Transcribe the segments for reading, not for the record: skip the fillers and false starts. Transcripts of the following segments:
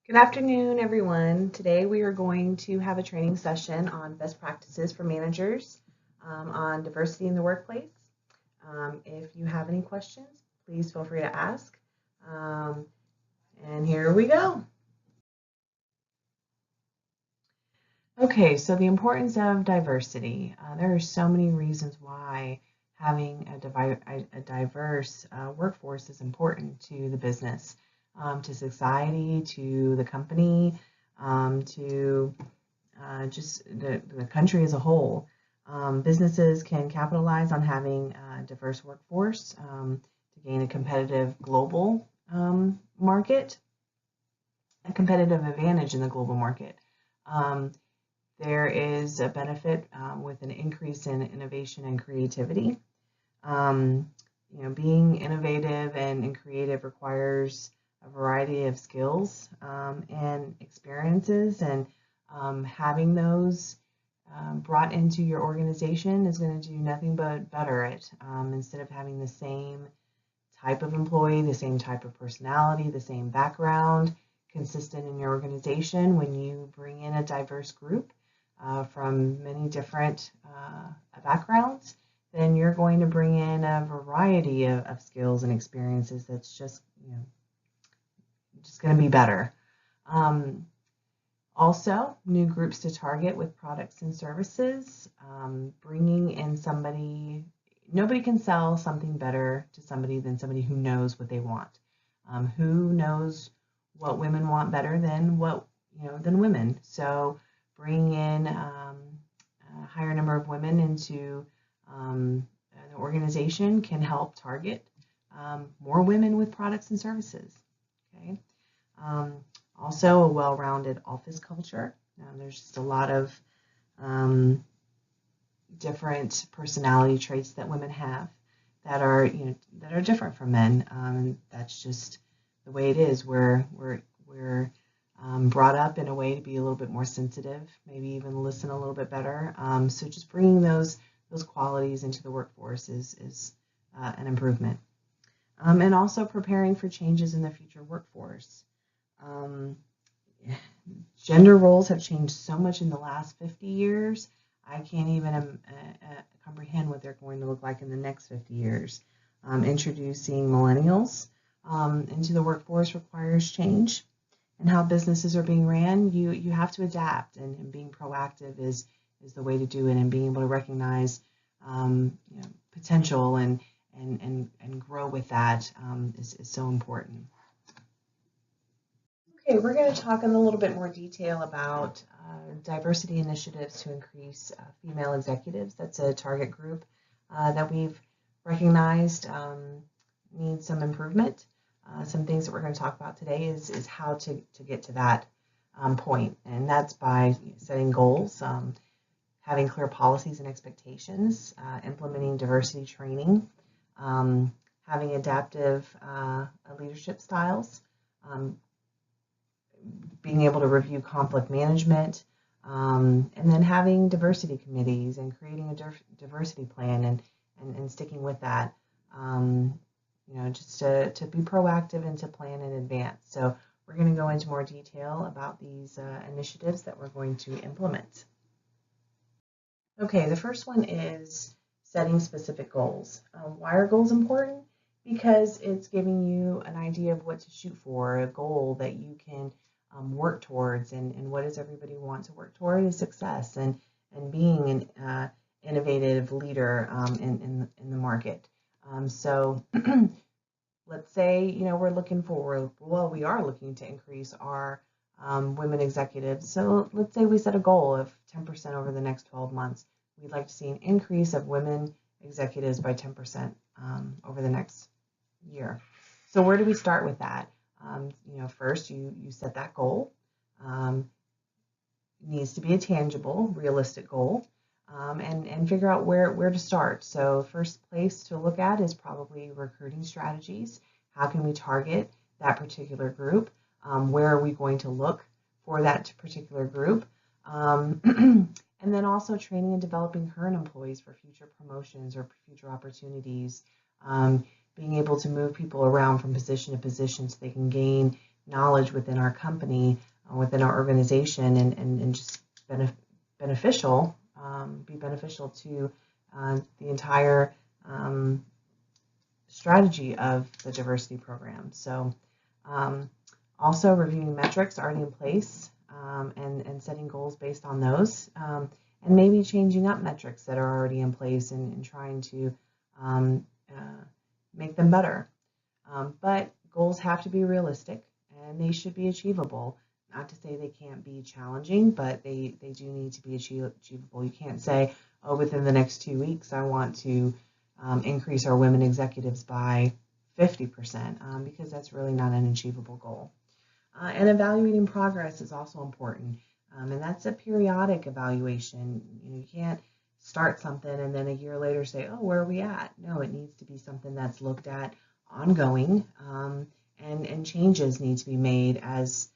Good afternoon, everyone. Today we are going to have a training session on best practices for managers on diversity in the workplace. If you have any questions, please feel free to ask. And here we go. Okay, so the importance of diversity. There are so many reasons why having a diverse workforce is important to the business, to society, to the company, to just the country as a whole. Businesses can capitalize on having a diverse workforce to gain a competitive global market, a competitive advantage in the global market. There is a benefit with an increase in innovation and creativity. Being innovative and creative requires a variety of skills and experiences, and having those brought into your organization is going to do nothing but better it. Instead of having the same type of employee, the same type of personality, the same background consistent in your organization, when you bring in a diverse group from many different backgrounds, then you're going to bring in a variety of skills and experiences that's just going to be better. Also, new groups to target with products and services, bringing in somebody. Nobody can sell something better to somebody than somebody who knows what they want. Who knows what women want better than women? So bring in a higher number of women into the organization can help target more women with products and services. Okay. Also, a well-rounded office culture. There's just a lot of different personality traits that women have that are different from men. That's just the way it is. We're brought up in a way to be a little bit more sensitive, maybe even listen a little bit better. So just bringing those qualities into the workforce is an improvement. And also preparing for changes in the future workforce. Gender roles have changed so much in the last 50 years. I can't even comprehend what they're going to look like in the next 50 years. Introducing millennials into the workforce requires change. And how businesses are being ran, you have to adapt, and being proactive is the way to do it, and being able to recognize potential and grow with that is so important. Okay, we're going to talk in a little bit more detail about diversity initiatives to increase female executives. That's a target group that we've recognized needs some improvement. Some things that we're going to talk about today is how to get to that point, and that's by setting goals, having clear policies and expectations, implementing diversity training, having adaptive leadership styles, being able to review conflict management, and then having diversity committees and creating a diversity plan and sticking with that. Just to be proactive and to plan in advance. So we're going to go into more detail about these initiatives that we're going to implement. Okay, the first one is setting specific goals. Why are goals important? Because it's giving you an idea of what to shoot for, a goal that you can work towards, and what does everybody want to work toward is success and being an innovative leader in the market. So let's say, we are looking to increase our women executives. So let's say we set a goal of 10% over the next 12 months. We'd like to see an increase of women executives by 10% over the next year. So where do we start with that? First you set that goal. It needs to be a tangible, realistic goal. And figure out where to start. So first place to look at is probably recruiting strategies. How can we target that particular group? Where are we going to look for that particular group? And then also training and developing current employees for future promotions or future opportunities. Being able to move people around from position to position so they can gain knowledge within our company, within our organization, and just beneficial, be beneficial to the entire strategy of the diversity program. So also reviewing metrics already in place and setting goals based on those, and maybe changing up metrics that are already in place and trying to make them better. But goals have to be realistic and they should be achievable. Not to say they can't be challenging, but they do need to be achievable. You can't say, oh, within the next 2 weeks, I want to increase our women executives by 50%, because that's really not an achievable goal. And evaluating progress is also important. And that's a periodic evaluation. You can't start something and then a year later say, oh, where are we at? No, it needs to be something that's looked at ongoing, and changes need to be made as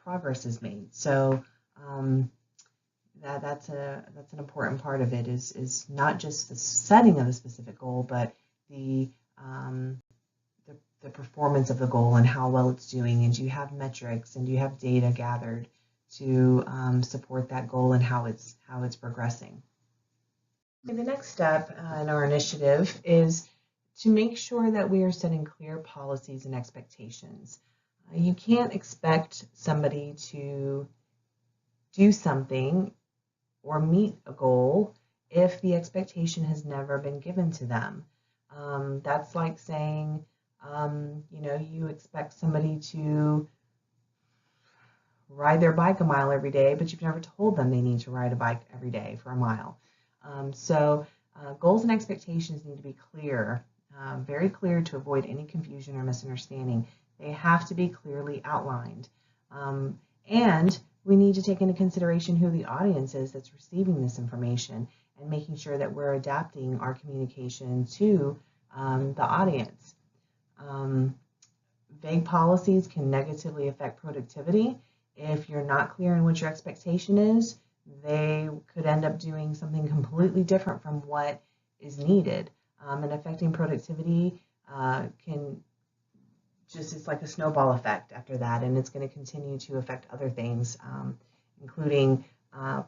progress is made. So that's an important part of it is not just the setting of a specific goal, but the performance of the goal and how well it's doing, and do you have metrics and do you have data gathered to support that goal and how it's progressing. Okay, the next step in our initiative is to make sure that we are setting clear policies and expectations. You can't expect somebody to do something or meet a goal if the expectation has never been given to them. That's like saying, you expect somebody to ride their bike a mile every day, but you've never told them they need to ride a bike every day for a mile. So goals and expectations need to be clear, very clear, to avoid any confusion or misunderstanding. They have to be clearly outlined. And we need to take into consideration who the audience is that's receiving this information and making sure that we're adapting our communication to the audience. Vague policies can negatively affect productivity. If you're not clear on what your expectation is, they could end up doing something completely different from what is needed. And affecting productivity it's like a snowball effect after that, and it's going to continue to affect other things, including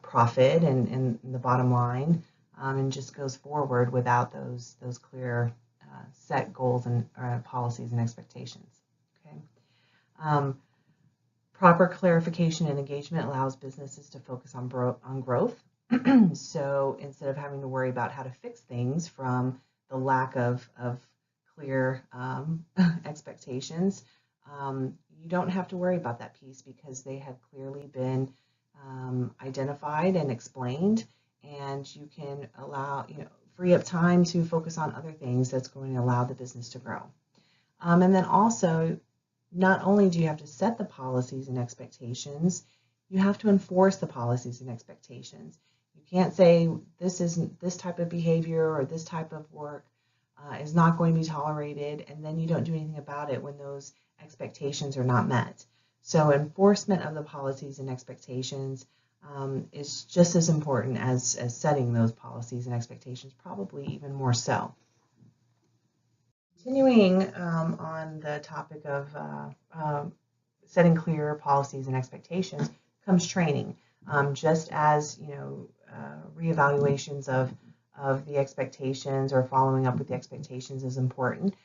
profit and the bottom line, and just goes forward without those clear set goals and policies and expectations. Okay. Proper clarification and engagement allows businesses to focus on growth. So instead of having to worry about how to fix things from the lack of clear expectations, you don't have to worry about that piece because they have clearly been identified and explained, and you can free up time to focus on other things that's going to allow the business to grow. And then also, not only do you have to set the policies and expectations, you have to enforce the policies and expectations. You can't say this type of behavior or this type of work is not going to be tolerated, and then you don't do anything about it when those expectations are not met. So enforcement of the policies and expectations is just as important as setting those policies and expectations, probably even more so. Continuing on the topic of setting clear policies and expectations comes training. Just as reevaluations of the expectations or following up with the expectations is important,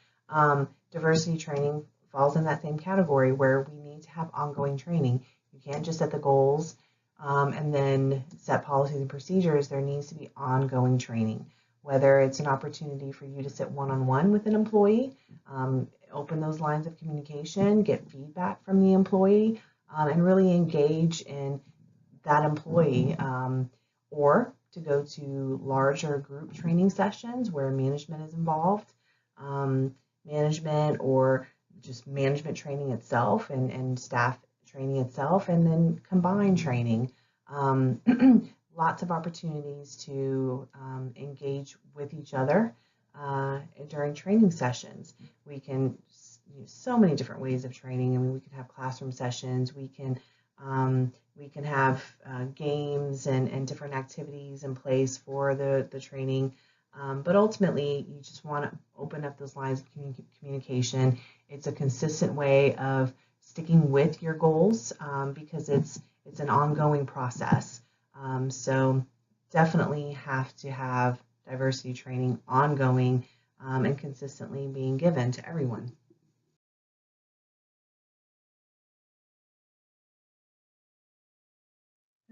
diversity training falls in that same category where we need to have ongoing training. You can't just set the goals and then set policies and procedures. There needs to be ongoing training, whether it's an opportunity for you to sit one-on-one with an employee, open those lines of communication, get feedback from the employee, and really engage in that employee, or to go to larger group training sessions where management is involved, management or just management training itself and staff training itself, and then combined training. Lots of opportunities to engage with each other during training sessions. We can use so many different ways of training. I mean, we can have classroom sessions. We can have games and different activities in place for the training. But ultimately, you just want to open up those lines of communication. It's a consistent way of sticking with your goals because it's an ongoing process. So definitely have to have diversity training ongoing and consistently being given to everyone.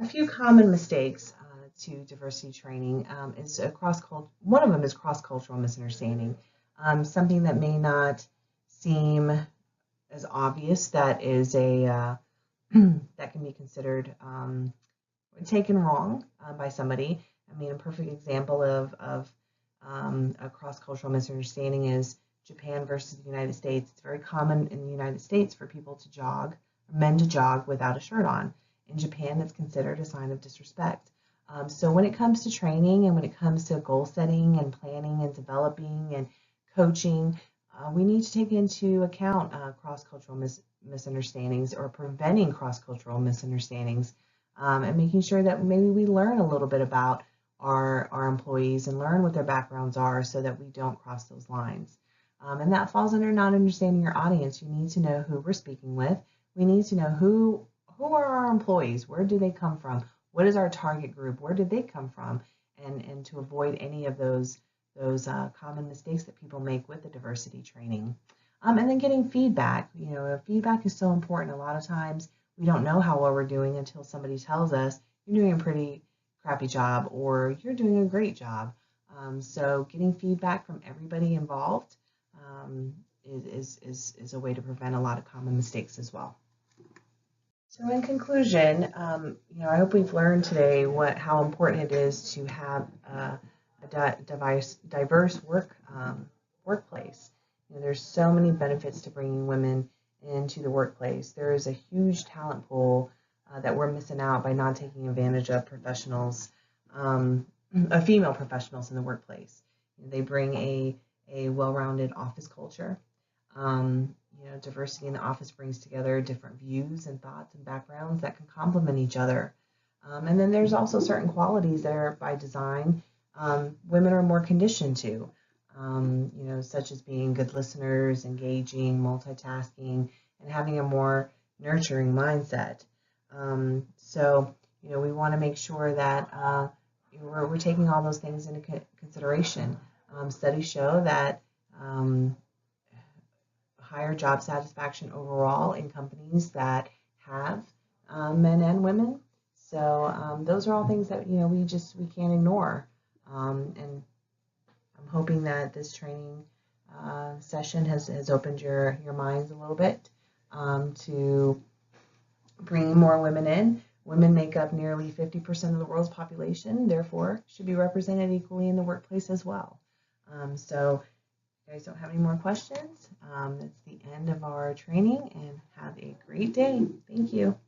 A few common mistakes to diversity training is one of them is cross-cultural misunderstanding. Something that may not seem as obvious that is a that can be considered taken wrong by somebody. I mean, a perfect example of a cross-cultural misunderstanding is Japan versus the United States. It's very common in the United States for men to jog without a shirt on. In Japan, it's considered a sign of disrespect. So when it comes to training and when it comes to goal setting and planning and developing and coaching, we need to take into account cross-cultural misunderstandings or preventing cross-cultural misunderstandings and making sure that maybe we learn a little bit about our employees and learn what their backgrounds are so that we don't cross those lines. And that falls under not understanding your audience. You need to know who we're speaking with. We need to know who are our employees, where do they come from, what is our target group, where did they come from, and to avoid any of those common mistakes that people make with the diversity training. And then getting feedback. Feedback is so important. A lot of times we don't know how well we're doing until somebody tells us you're doing a pretty crappy job or you're doing a great job. So getting feedback from everybody involved is a way to prevent a lot of common mistakes as well. So in conclusion, I hope we've learned today how important it is to have a diverse workplace. There's so many benefits to bringing women into the workplace. There is a huge talent pool that we're missing out by not taking advantage of professionals, female professionals in the workplace. They bring a well-rounded office culture. Diversity in the office brings together different views and thoughts and backgrounds that can complement each other. And then there's also certain qualities that are by design women are more conditioned to, such as being good listeners, engaging, multitasking, and having a more nurturing mindset. So we want to make sure that we're taking all those things into consideration. Studies show that higher job satisfaction overall in companies that have men and women. So those are all things that we can't ignore. And I'm hoping that this training session has opened your minds a little bit to bringing more women in. Women make up nearly 50% of the world's population, therefore should be represented equally in the workplace as well. So if you guys don't have any more questions, that's the end of our training, and have a great day. Thank you.